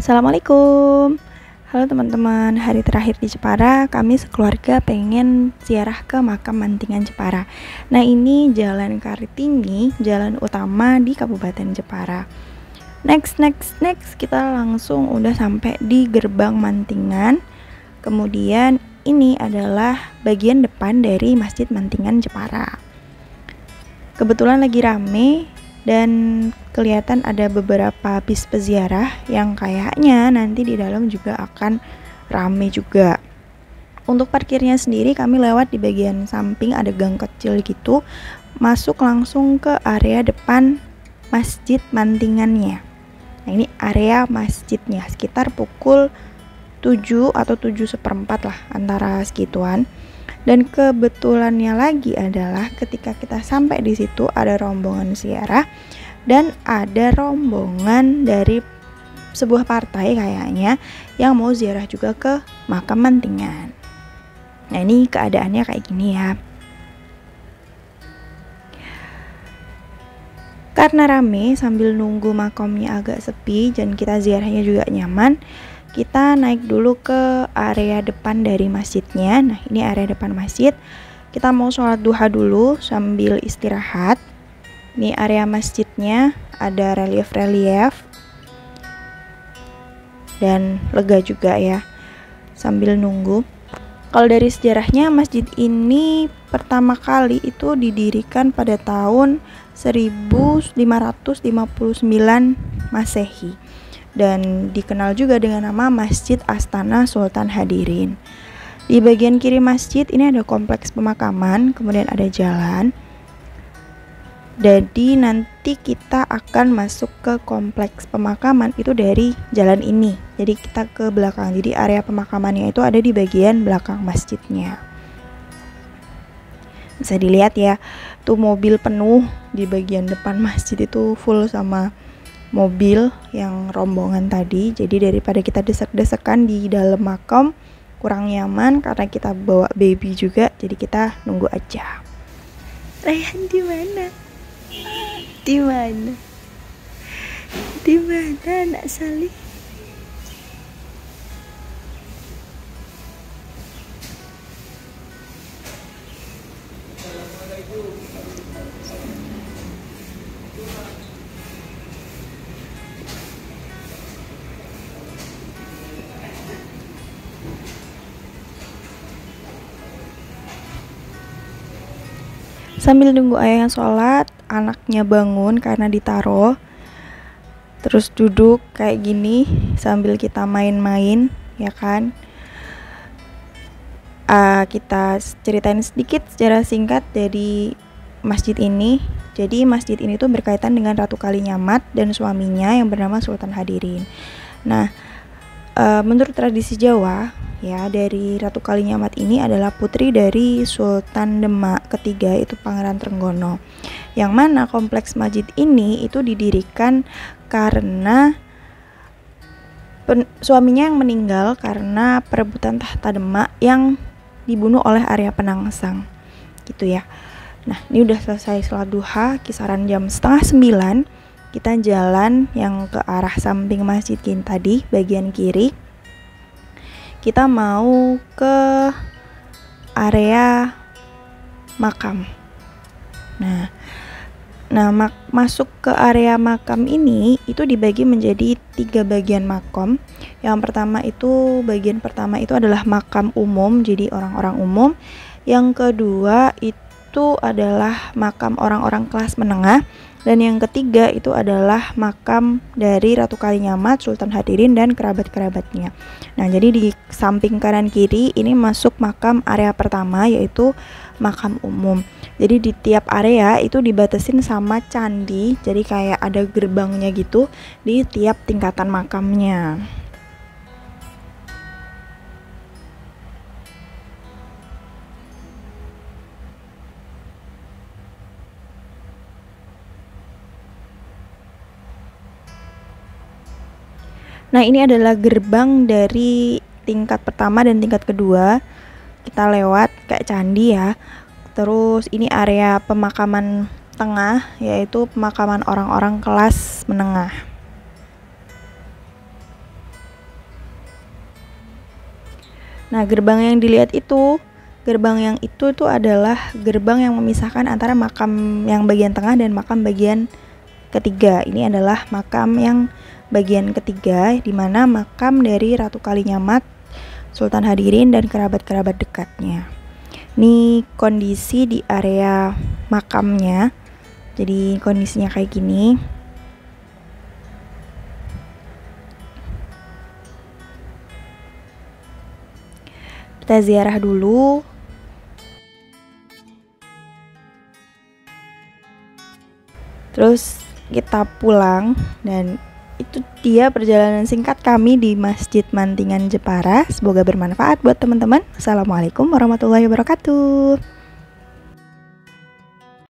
Assalamualaikum. Halo teman-teman, hari terakhir di Jepara, kami sekeluarga pengen ziarah ke makam Mantingan Jepara. Nah, ini Jalan Kartini, jalan utama di Kabupaten Jepara. Next, kita langsung udah sampai di gerbang Mantingan. Kemudian ini adalah bagian depan dari Masjid Mantingan Jepara. Kebetulan lagi rame dan kelihatan ada beberapa bis peziarah yang kayaknya nanti di dalam juga akan rame juga. Untuk parkirnya sendiri kami lewat di bagian samping, ada gang kecil gitu, masuk langsung ke area depan Masjid Mantingannya. Nah, ini area masjidnya, sekitar pukul 7 atau 7:15 lah, antara segituan. Dan kebetulannya lagi adalah ketika kita sampai di situ ada rombongan ziarah dan ada rombongan dari sebuah partai kayaknya yang mau ziarah juga ke makam Mantingan. Nah, ini keadaannya kayak gini ya. Karena rame sambil nunggu makamnya agak sepi dan kita ziarahnya juga nyaman, kita naik dulu ke area depan dari masjidnya. Nah, ini area depan masjid. Kita mau sholat duha dulu sambil istirahat. Ini area masjidnya, ada relief-relief dan lega juga ya sambil nunggu. Kalau dari sejarahnya, masjid ini pertama kali itu didirikan pada tahun 1559 Masehi. Dan dikenal juga dengan nama Masjid Astana Sultan Hadirin. Di bagian kiri masjid ini ada kompleks pemakaman, kemudian ada jalan. Jadi nanti kita akan masuk ke kompleks pemakaman itu dari jalan ini. Jadi kita ke belakang. Jadi area pemakamannya itu ada di bagian belakang masjidnya. Bisa dilihat ya, tuh mobil penuh di bagian depan masjid itu full sama mobil yang rombongan tadi. Jadi daripada kita desek-desekan di dalam makam kurang nyaman karena kita bawa baby juga, jadi kita nunggu aja. Rayhan di mana? Di mana? Di mana anak Salih? Sambil nunggu ayahnya sholat, anaknya bangun karena ditaruh. Terus duduk kayak gini sambil kita main-main, ya kan. Kita ceritain sedikit secara singkat dari masjid ini. Jadi masjid ini tuh berkaitan dengan Ratu Kalinyamat dan suaminya yang bernama Sultan Hadirin. Nah, menurut tradisi Jawa ya, dari Ratu Kalinyamat ini adalah putri dari Sultan Demak ketiga, itu Pangeran Trenggono. Yang mana kompleks masjid ini itu didirikan karena suaminya yang meninggal karena perebutan tahta Demak yang dibunuh oleh Arya Penangsang gitu ya. Nah, ini udah selesai sholat duha, kisaran jam 8:30. Kita jalan yang ke arah samping masjid ini tadi, bagian kiri. Kita mau ke area makam. Nah, masuk ke area makam ini itu dibagi menjadi 3 bagian makam. Yang pertama itu, bagian pertama itu adalah makam umum, jadi orang-orang umum. Yang kedua itu adalah makam orang-orang kelas menengah. Dan yang ketiga itu adalah makam dari Ratu Kalinyamat, Sultan Hadirin, dan kerabat-kerabatnya. Nah, jadi di samping kanan kiri ini masuk makam area pertama, yaitu makam umum. Jadi di tiap area itu dibatasin sama candi, jadi kayak ada gerbangnya gitu di tiap tingkatan makamnya. Nah, ini adalah gerbang dari tingkat pertama dan tingkat kedua. Kita lewat kayak candi ya. Terus ini area pemakaman tengah, yaitu pemakaman orang-orang kelas menengah. Nah, gerbang yang dilihat itu, gerbang yang itu tuh adalah gerbang yang memisahkan antara makam yang bagian tengah dan makam bagian ketiga. Ini adalah makam yang bagian ketiga, di mana makam dari Ratu Kalinyamat, Sultan Hadirin, dan kerabat-kerabat dekatnya. Ini kondisi di area makamnya. Jadi kondisinya kayak gini. Kita ziarah dulu. Terus kita pulang, dan itu dia perjalanan singkat kami di Masjid Mantingan Jepara. Semoga bermanfaat buat teman-teman. Assalamualaikum warahmatullahi wabarakatuh.